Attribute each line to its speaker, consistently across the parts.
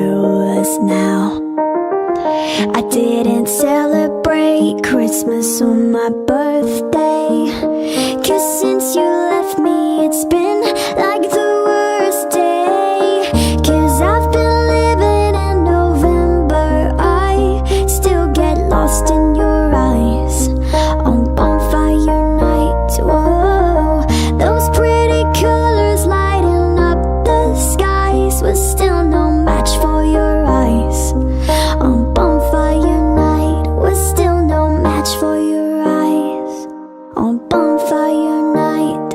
Speaker 1: careless now. I didn't celebrate Christmas on my birthday, 'cause since you left me it's been like the worst day. 'Cause I've been living in November, I still get lost in your eyes on bonfire night. Whoa, those pretty colors lighting up the skies was still no match for your eyes on bonfire night, was still no match for your eyes on bonfire night.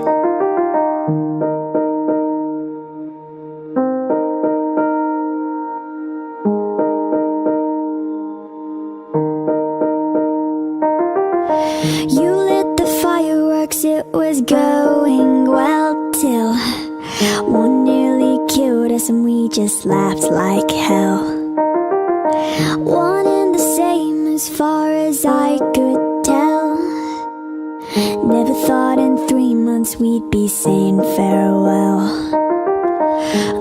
Speaker 1: You lit the fireworks, it was going well till one nearly killed us and we just laughed like hell. One and the same as far as I could tell. Never thought in 3 months we'd be saying farewell.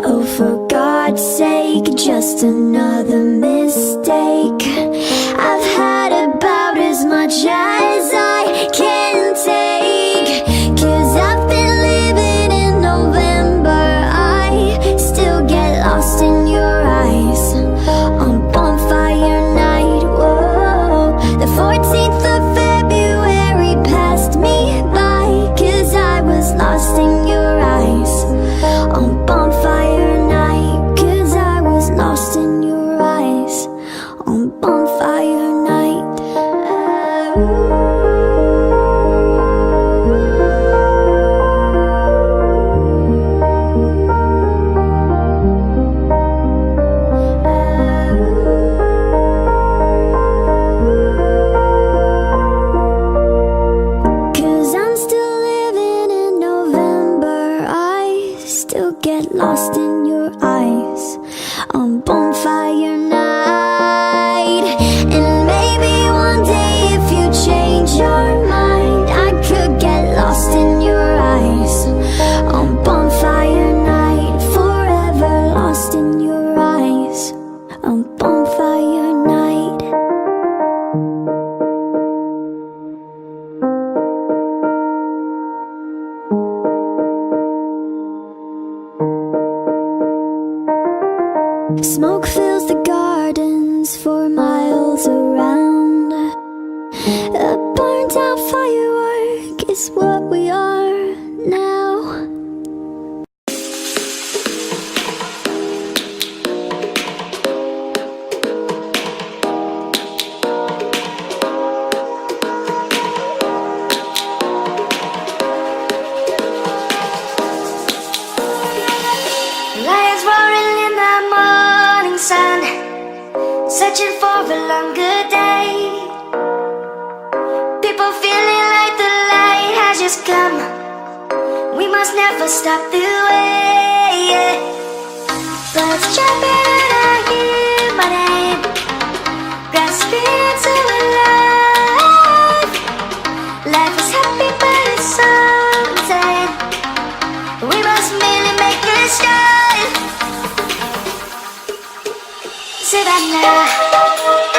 Speaker 1: Oh, for God's sake, just another mistake. I've had about as much as I can take. 'Cause I've been living in November, I still get lost in your eyes on bonfire night. Whoa, the 14th of February passed me by, 'cause I was lost in your eyes on bonfire night. 'Cause I was lost in your eyes on bonfire night. Get lost in your eyes on bonfire night. And maybe one day if you change your mind, I could get lost in your eyes on bonfire night. Forever lost in your eyes on bonfire night. Smoke fills the gardens for miles around. A burnt out firework is what we are now.
Speaker 2: Lions roaring in the morning sun, searching for a longer day. People feeling like the light has just come. We must never stop the way. Birds chirping and I hear my name, grasping into a life. Life is happy but it's so insane. We must merely make a start. Savannah.